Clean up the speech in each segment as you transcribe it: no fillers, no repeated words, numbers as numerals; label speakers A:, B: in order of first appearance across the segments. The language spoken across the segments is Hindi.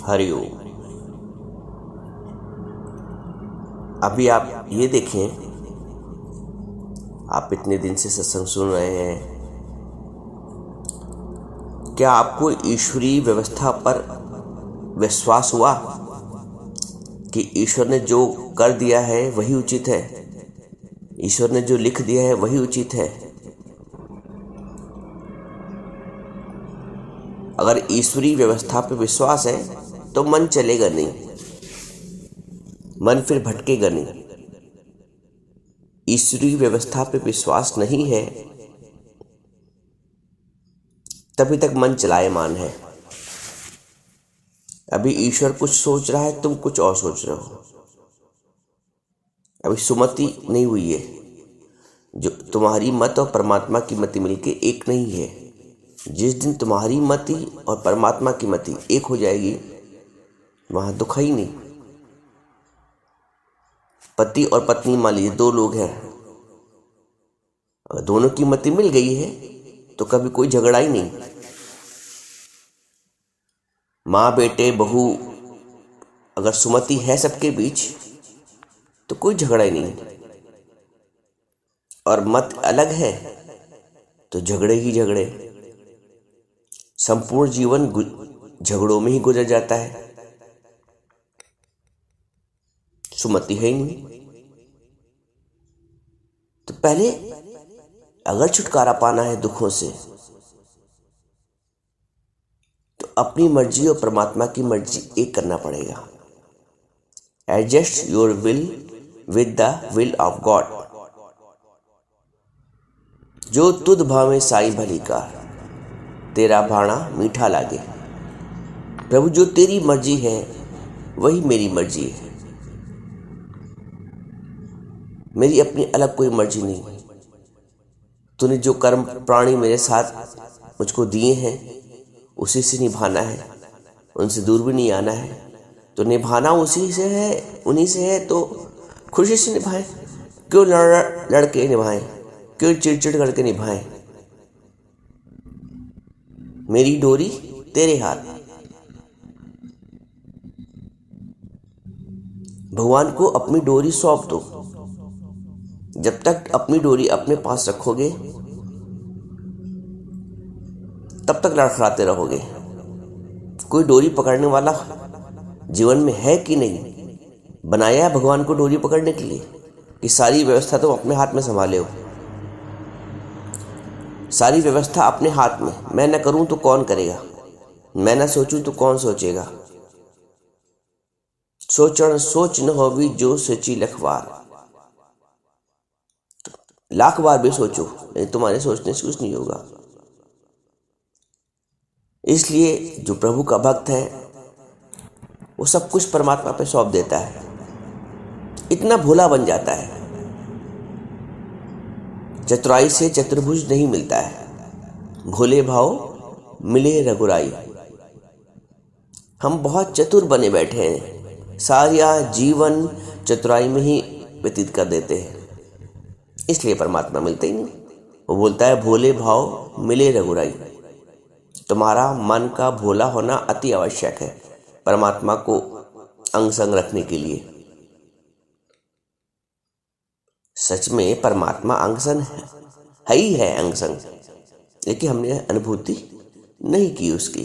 A: हरिओम। अभी आप ये देखें, आप इतने दिन से सत्संग सुन रहे हैं, क्या आपको ईश्वरीय व्यवस्था पर विश्वास हुआ कि ईश्वर ने जो कर दिया है वही उचित है, ईश्वर ने जो लिख दिया है वही उचित है? अगर ईश्वरीय व्यवस्था पर विश्वास है तो मन चलेगा नहीं, मन फिर भटकेगा नहीं। ईश्वरीय व्यवस्था पे विश्वास नहीं है तभी तक मन चलायमान है। अभी ईश्वर कुछ सोच रहा है, तुम कुछ और सोच रहे हो। अभी सुमति नहीं हुई है, जो तुम्हारी मत और परमात्मा की मति मिलके एक नहीं है। जिस दिन तुम्हारी मति और परमात्मा की मति एक हो जाएगी, वहां दुख ही नहीं। पति और पत्नी मान लीजिए दो लोग हैं, अगर दोनों की मति मिल गई है तो कभी कोई झगड़ा ही नहीं। माँ बेटे बहू अगर सुमति है सबके बीच तो कोई झगड़ा ही नहीं, और मत अलग है तो झगड़े ही झगड़े। संपूर्ण जीवन झगड़ों में ही गुजर जाता है, सुमति है ही नहीं। तो पहले अगर छुटकारा पाना है दुखों से तो अपनी मर्जी और परमात्मा की मर्जी एक करना पड़ेगा। Adjust your will with the will of God. जो तुध भावे साई भली का, तेरा भाणा मीठा लागे। प्रभु, जो तेरी मर्जी है वही मेरी मर्जी है, मेरी अपनी अलग कोई मर्जी नहीं। तूने जो कर्म प्राणी मेरे साथ मुझको दिए हैं उसी से निभाना है, उनसे दूर भी नहीं आना है। तो निभाना उसी से है, उन्हीं से है, तो खुशी से निभाएं। क्यों लड़के निभाएं, क्यों चिड़चिड़ करके निभाएं? मेरी डोरी तेरे हाथ। भगवान को अपनी डोरी सौंप दो। जब तक अपनी डोरी अपने पास रखोगे तब तक लड़खड़ाते रहोगे। कोई डोरी पकड़ने वाला जीवन में है कि नहीं? बनाया है भगवान को डोरी पकड़ने के लिए कि सारी व्यवस्था तुम अपने हाथ में संभाले हो। सारी व्यवस्था अपने हाथ में। मैं न करूं तो कौन करेगा, मैं न सोचूं तो कौन सोचेगा। सोचण सोच न होवी जो सोची लखवार। लाख बार भी सोचो, लेकिन तुम्हारे सोचने से कुछ नहीं होगा। इसलिए जो प्रभु का भक्त है वो सब कुछ परमात्मा पे सौंप देता है, इतना भोला बन जाता है। चतुराई से चतुर्भुज नहीं मिलता है, भोले भाव मिले रघुराई। हम बहुत चतुर बने बैठे हैं, सारा जीवन चतुराई में ही व्यतीत कर देते हैं, इसलिए परमात्मा मिलते ही नहीं। वो बोलता है भोले भाव मिले रघुराई। तुम्हारा मन का भोला होना अति आवश्यक है परमात्मा को अंग संग रखने के लिए। सच में परमात्मा अंग संग है ही है, अंग संग, लेकिन हमने अनुभूति नहीं की उसकी,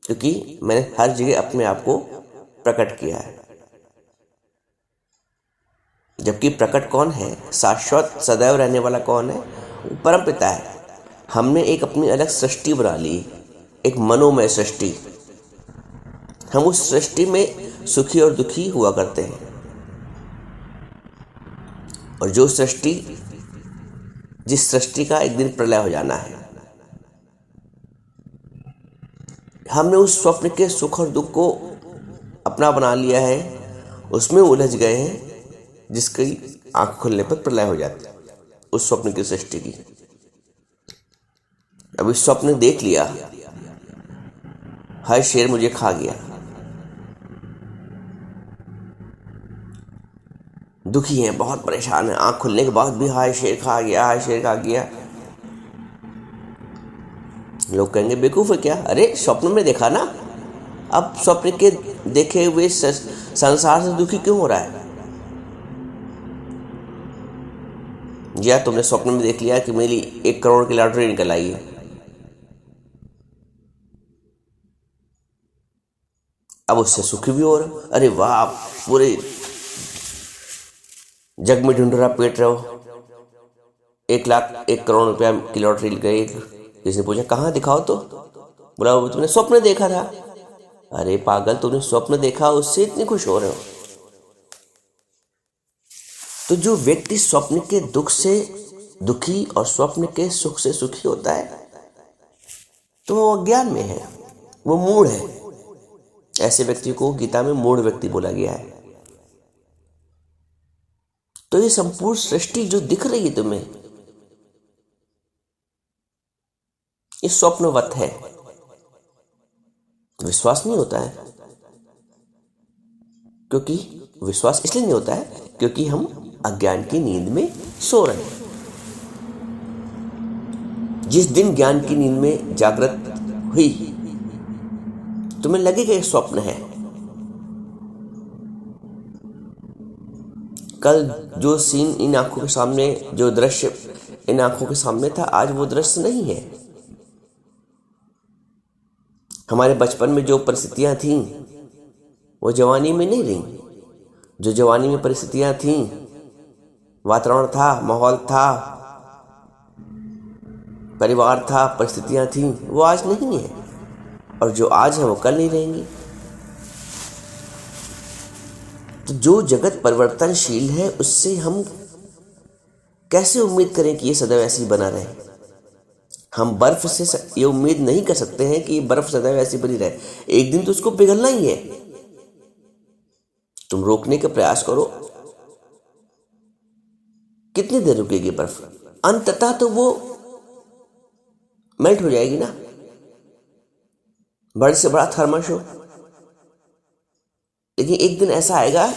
A: क्योंकि मैंने हर जगह अपने आप को प्रकट किया है। जबकि प्रकट कौन है, शाश्वत सदैव रहने वाला कौन है? वो परम पिता है। हमने एक अपनी अलग सृष्टि बना ली, एक मनोमय सृष्टि। हम उस सृष्टि में सुखी और दुखी हुआ करते हैं, और जो सृष्टि, जिस सृष्टि का एक दिन प्रलय हो जाना है, हमने उस स्वप्न के सुख और दुख को अपना बना लिया है, उसमें उलझ गए हैं, जिसकी आंख खुलने पर प्रलय हो जाती है उस स्वप्न की सृष्टि की। अभी स्वप्न देख लिया, हाय शेर मुझे खा गया, दुखी हैं, बहुत परेशान हैं। आंख खुलने के बाद भी हाय शेर खा गया, हाय शेर खा गया। लोग कहेंगे बेवकूफ़ है क्या, अरे स्वप्न में देखा ना, अब स्वप्न के देखे हुए संसार से दुखी क्यों हो रहा है? या तुमने स्वप्न में देख लिया कि मेरी 1 करोड़ की लॉटरी निकल आई है, अब उससे सुखी भी हो रहे हो, अरे वाह पूरे जग में ढूंढरा पीट रहे हो, 1 करोड़ रुपया की लॉटरी गई। किसी ने पूछा कहाँ दिखाओ, तो बोला वो तुमने स्वप्न देखा था। अरे पागल, तुमने स्वप्न देखा उससे इतनी खुश हो रहे हो? तो जो व्यक्ति स्वप्न के दुख से दुखी और स्वप्न के सुख से सुखी होता है तो वो अज्ञान में है, वो मूढ़ है। ऐसे व्यक्ति को गीता में मूढ़ व्यक्ति बोला गया है। तो ये संपूर्ण सृष्टि जो दिख रही है तुम्हें, ये स्वप्नवत है। विश्वास नहीं होता है, क्योंकि विश्वास इसलिए नहीं होता है क्योंकि हम अज्ञान की नींद में सो रहे हैं। जिस दिन ज्ञान की नींद में जागृत हुई, तुम्हें लगेगा ये स्वप्न है। कल जो सीन इन आंखों के सामने, जो दृश्य इन आंखों के सामने था, आज वो दृश्य नहीं है। हमारे बचपन में जो परिस्थितियां थीं वो जवानी में नहीं रही। जो जवानी में परिस्थितियां थीं, वातावरण था, माहौल था, परिवार था, परिस्थितियां थीं, वो आज नहीं है। और जो आज है वो कल नहीं रहेंगी। तो जो जगत परिवर्तनशील है, उससे हम कैसे उम्मीद करें कि ये सदैव ऐसे ही बना रहे? हम बर्फ से ये उम्मीद नहीं कर सकते हैं कि ये बर्फ सदैव ऐसी बनी रहे। एक दिन तो उसको पिघलना ही है। तुम रोकने का प्रयास करो, कितनी देर रुकेगी बर्फ? अंततः तो वो मेल्ट हो जाएगी ना। बड़े से बड़ा थर्मस हो, लेकिन एक दिन ऐसा आएगा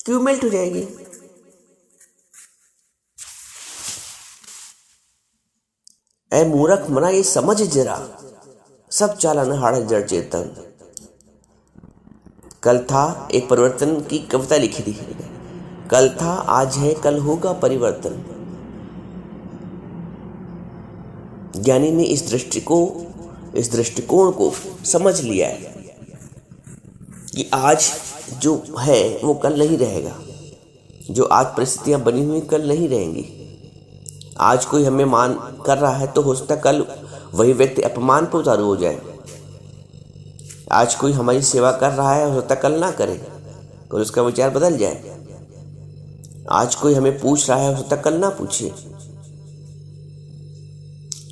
A: कि वो मेल्ट हो जाएगी। ऐ मूर्ख मना, ये समझ जरा, सब चालन हाड़ जड़ चेतन। कल था, एक परिवर्तन की कविता लिखी थी। कल था, आज है, कल होगा परिवर्तन। ज्ञानी ने इस दृष्टिकोण को समझ लिया है कि आज जो है वो कल नहीं रहेगा। जो आज परिस्थितियां बनी हुई कल नहीं रहेंगी। आज कोई हमें मान कर रहा है तो हो सकता है कल वही व्यक्ति अपमान पर उतारू हो जाए। आज कोई हमारी सेवा कर रहा है, हो सकता है कल ना करे, कल उसका विचार बदल जाए। आज कोई हमें पूछ रहा है, हो सकता है कल ना पूछे।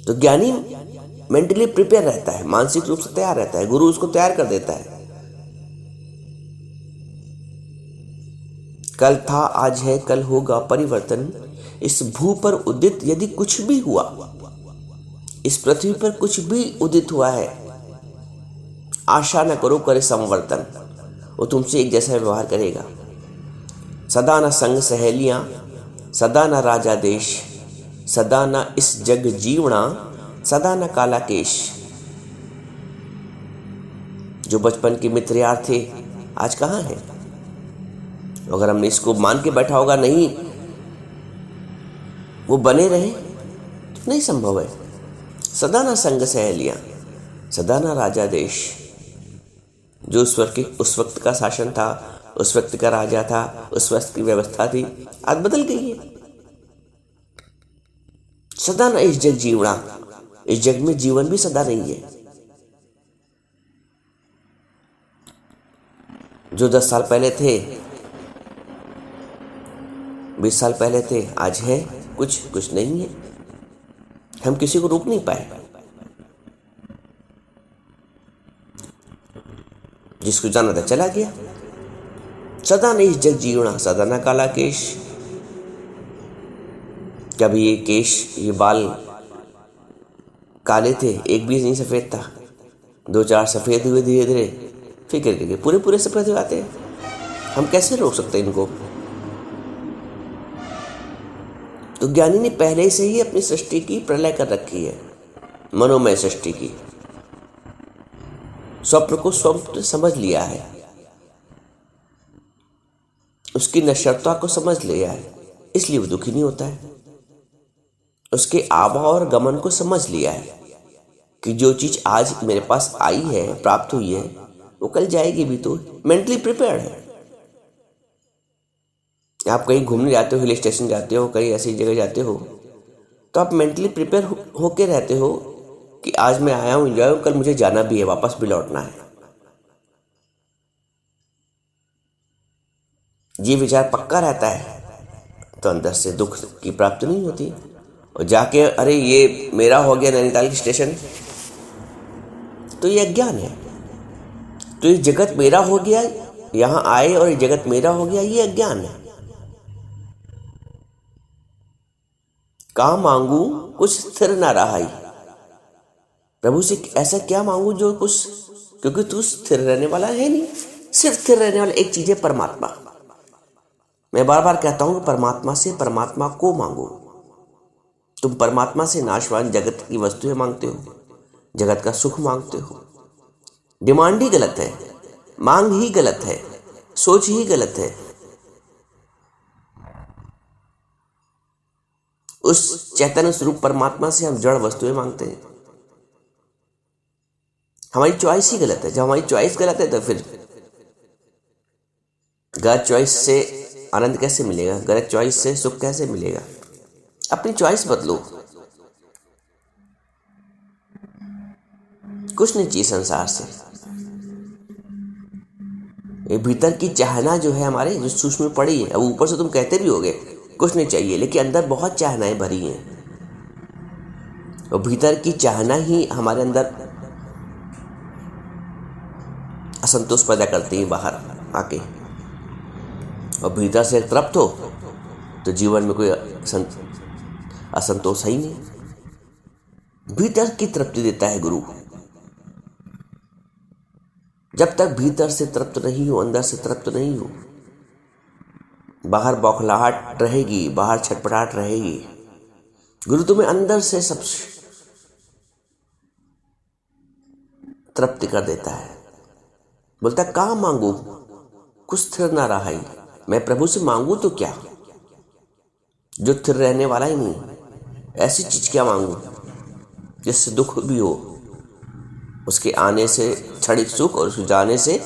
A: तो ज्ञानी मेंटली प्रिपेयर रहता है, मानसिक रूप से तैयार रहता है। गुरु उसको तैयार कर देता है। कल था, आज है, कल होगा परिवर्तन। इस भू पर उदित यदि कुछ भी हुआ, इस पृथ्वी पर कुछ भी उदित हुआ है, आशा न करो करे संवर्तन। वो तुमसे एक जैसा व्यवहार करेगा। सदा न संग सहेलियां, सदा न राजा देश, सदा न इस जग जीवना, सदा न काला केश। जो बचपन के मित्र यार थे आज कहाँ हैं? अगर हमने इसको मान के बैठा होगा नहीं वो बने रहे, तो नहीं संभव है। सदा न संग सहेलियां, सदा न राजा देश। जो उस वक्त का शासन था, उस वक्त का राजा था, उस वक्त की व्यवस्था थी, आज बदल गई है। सदा न इस जग जीवना, इस जग में जीवन भी सदा नहीं है। जो 10 साल पहले थे, 20 साल पहले थे, आज है कुछ नहीं है। हम किसी को रोक नहीं पाए। जिसको जाना था चला गया। सदा न इस जग जीवना, सदा न काला केश। कभी ये केश, ये बाल काले थे, एक भी नहीं सफेद था। 2-4 सफेद हुए, धीरे धीरे फिर करके पूरे सफेद हो जाते हैं। हम कैसे रोक सकते हैं इनको? तो ज्ञानी ने पहले से ही अपनी सृष्टि की प्रलय कर रखी है। मनोमय सृष्टि की, स्वप्न को स्वप्न समझ लिया है, उसकी नश्वरता को समझ लिया है, इसलिए वो दुखी नहीं होता है। उसके आभा और गमन को समझ लिया है कि जो चीज आज मेरे पास आई है, प्राप्त हुई है, वो कल जाएगी भी, तो मेंटली प्रिपेयर्ड है। आप कहीं घूमने जाते हो, हिल स्टेशन जाते हो, कहीं ऐसी जगह जाते हो, तो आप मेंटली प्रिपेयर होके रहते हो कि आज मैं आया हूँ, एंजॉय, कल मुझे जाना भी है, वापस भी लौटना है। ये विचार पक्का रहता है तो अंदर से दुख की प्राप्ति नहीं होती। और जाके अरे ये मेरा हो गया नैनीताल की स्टेशन, तो ये अज्ञान है। तो ये जगत मेरा हो गया, यहाँ आए और ये जगत मेरा हो गया, ये अज्ञान है। कहाँ मांगू कुछ स्थिर ना रहा ही, प्रभु से ऐसा क्या मांगू जो कुछ, क्योंकि तू स्थिर रहने वाला है नहीं। सिर्फ स्थिर रहने वाला एक चीज है, परमात्मा। मैं बार बार कहता हूं, परमात्मा से परमात्मा को मांगो। तुम परमात्मा से नाशवान जगत की वस्तुएं मांगते हो, जगत का सुख मांगते हो। डिमांड ही गलत है, मांग ही गलत है, सोच ही गलत है। उस चैतन्य स्वरूप परमात्मा से हम जड़ वस्तुएं मांगते हैं। हमारी चॉइस ही गलत है। जब हमारी चॉइस गलत है तो फिर गलत चॉइस से आनंद कैसे मिलेगा, गलत चॉइस से सुख कैसे मिलेगा। अपनी चॉइस बदलो। कुछ नहीं चाहिए संसार से। ये भीतर की चाहना जो है हमारे, जो सूक्ष्म में पड़ी है, अब ऊपर से तुम कहते भी होगे कुछ नहीं चाहिए, लेकिन अंदर बहुत चाहनाएं भरी हैं। और भीतर की चाहना ही हमारे अंदर असंतोष पैदा करती है बाहर आके। और भीतर से तृप्त हो तो जीवन में कोई असंतोष है ही नहीं। भीतर की तृप्ति देता है गुरु। जब तक भीतर से तृप्त नहीं हो, अंदर से तृप्त नहीं हो, बाहर बौखलाहट रहेगी, बाहर छटपटाहट रहेगी। गुरु तुम्हें अंदर से सब तृप्ति कर देता है। बोलता कहाँ मांगू, कुछ स्थिर ना रहा ही। मैं प्रभु से मांगू तो क्या, जो स्थिर रहने वाला ही नहीं। ऐसी चीज क्या मांगू जिससे दुख भी हो, उसके आने से क्षणिक सुख और उसके जाने से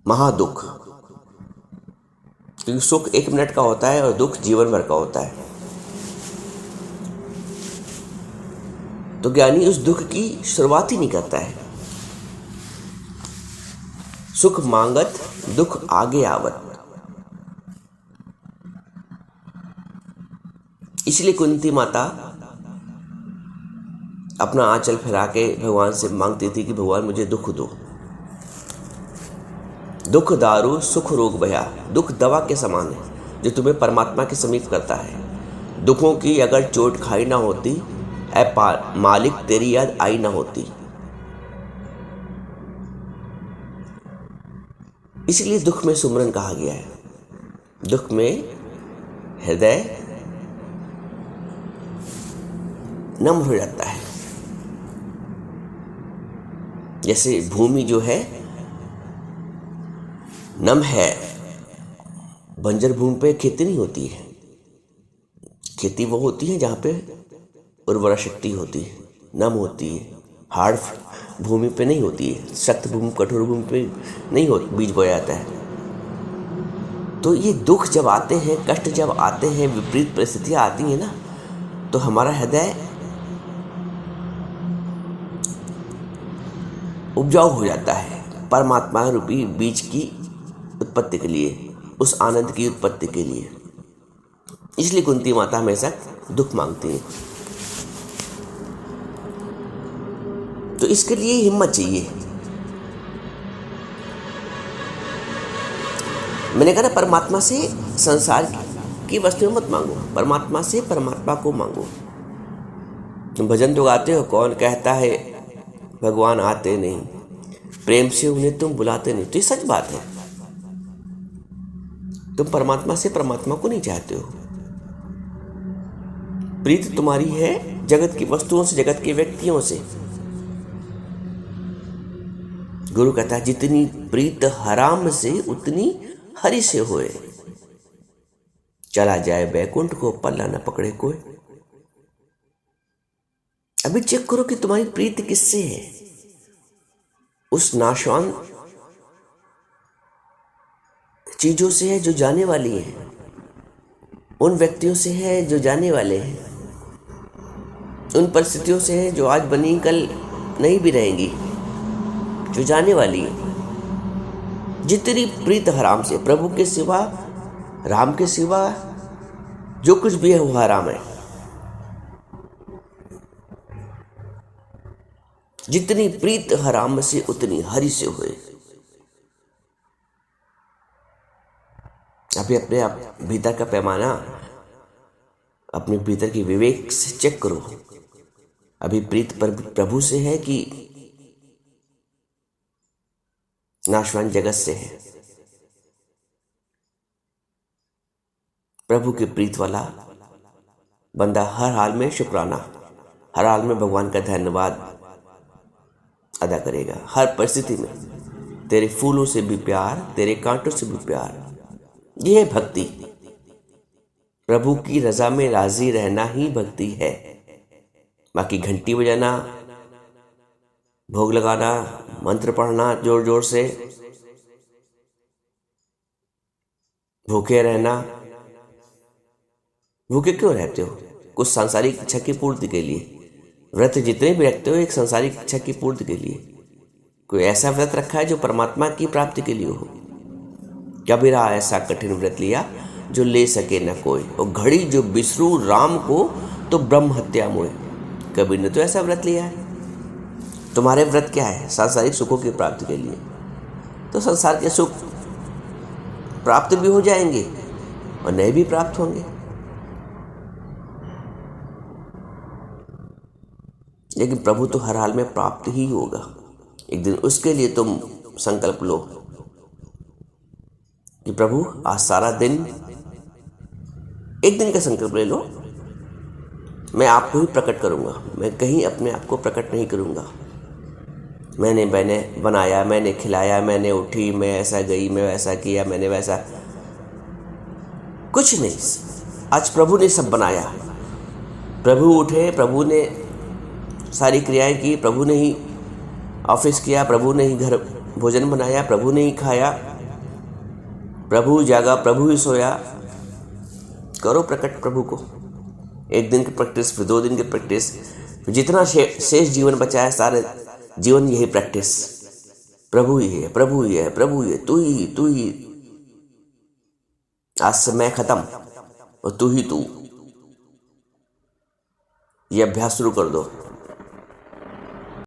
A: महादुख। क्योंकि सुख 1 मिनट का होता है और दुख जीवन भर का होता है। तो ज्ञानी उस दुख की शुरुआत ही नहीं करता है। सुख मांगत दुख आगे आवत। इसलिए कुंती माता अपना आंचल फैला के भगवान से मांगती थी कि भगवान मुझे दुख दो। दुख दारू सुख रोग भया। दुख दवा के समान है जो तुम्हें परमात्मा के समीप करता है। दुखों की अगर चोट खाई ना होती, ऐ मालिक तेरी याद आई ना होती। इसलिए दुख में सुमरन कहा गया है। दुख में हृदय नम्र हो जाता है। जैसे भूमि जो है नम है, बंजर भूमि पे खेती नहीं होती है। खेती वो होती है जहाँ पे उर्वरा शक्ति होती है, नम होती है। हार्ड भूमि पे नहीं होती है, सख्त भूमि, कठोर भूमि पे नहीं हो बीज बोया जाता है। तो ये दुख जब आते हैं, कष्ट जब आते हैं, विपरीत परिस्थितियां आती हैं ना, तो हमारा हृदय उपजाऊ हो जाता है परमात्मा रूपी बीज की उत्पत्ति के लिए, उस आनंद की उत्पत्ति के लिए। इसलिए कुंती माता हमेशा दुख मांगती है। तो इसके लिए हिम्मत चाहिए। मैंने कहा ना, परमात्मा से संसार की वस्तुएं मत मांगो, परमात्मा से परमात्मा को मांगो। तुम भजन तो गाते हो, कौन कहता है भगवान आते नहीं, प्रेम से उन्हें तुम बुलाते नहीं। तो ये सच बात है। तुम परमात्मा से परमात्मा को नहीं चाहते हो, प्रीत तुम्हारी है जगत की वस्तुओं से, जगत के व्यक्तियों से। गुरु कहता है जितनी प्रीत हराम से उतनी हरि से होए। चला जाए बैकुंठ को पल्ला न पकड़े कोई। अभी चेक करो कि तुम्हारी प्रीति किससे है। उस नाशवान चीजों से है जो जाने वाली है, उन व्यक्तियों से है जो जाने वाले हैं, उन परिस्थितियों से है जो आज बनी कल नहीं भी रहेंगी, जो जाने वाली है। जितनी प्रीत हराम से, प्रभु के सिवा, राम के सिवा जो कुछ भी है वो हराम है। जितनी प्रीत हराम से उतनी हरि से हुए। अभी अपने आप भीतर का पैमाना, अपने भीतर की विवेक से चेक करो। अभी प्रीत प्रभु से है कि नाशवान जगत से है। प्रभु के प्रीत वाला बंदा हर हाल में शुक्राना, हर हाल में भगवान का धन्यवाद अदा करेगा। हर परिस्थिति में तेरे फूलों से भी प्यार, तेरे कांटों से भी प्यार। यह है भक्ति। प्रभु की रजा में राजी रहना ही भक्ति है। बाकी घंटी बजाना, भोग लगाना, मंत्र पढ़ना जोर जोर से, भूखे रहना। भूखे क्यों रहते हो? कुछ सांसारिक इच्छा की पूर्ति के लिए। व्रत जितने भी रखते हो एक सांसारिक इच्छा की पूर्ति के लिए। कोई ऐसा व्रत रखा है जो परमात्मा की प्राप्ति के लिए हो। कबीरा ऐसा कठिन व्रत लिया जो ले सके न कोई, और घड़ी जो बिसरू राम को तो ब्रह्म हत्या मोए। कबीर ने तो ऐसा व्रत लिया है। तुम्हारे व्रत क्या है? सांसारिक सुखों की प्राप्ति के लिए। तो संसार के सुख प्राप्त भी हो जाएंगे और नए भी प्राप्त होंगे। लेकिन प्रभु तो हर हाल में प्राप्त ही होगा एक दिन। उसके लिए तुम संकल्प लो कि प्रभु आज सारा दिन, एक दिन का संकल्प ले लो, मैं आपको ही प्रकट करूंगा। मैं कहीं अपने आप को प्रकट नहीं करूंगा। मैंने बनाया, मैंने खिलाया, मैंने उठी, मैं ऐसा गई, मैं वैसा किया, मैंने वैसा कुछ नहीं। आज प्रभु ने सब बनाया। प्रभु उठे, प्रभु ने सारी क्रियाएं की, प्रभु ने ही ऑफिस किया, प्रभु ने ही घर भोजन बनाया, प्रभु ने ही खाया, प्रभु जागा, प्रभु ही सोया। करो प्रकट प्रभु को। एक दिन की प्रैक्टिस, फिर 2 दिन की प्रैक्टिस, जितना शेष जीवन बचा है सारे जीवन यही प्रैक्टिस। प्रभु ही है, प्रभु ही है, प्रभु ही है, तू ही। आज से मैं खत्म और तू ही तू। ये अभ्यास शुरू कर दो।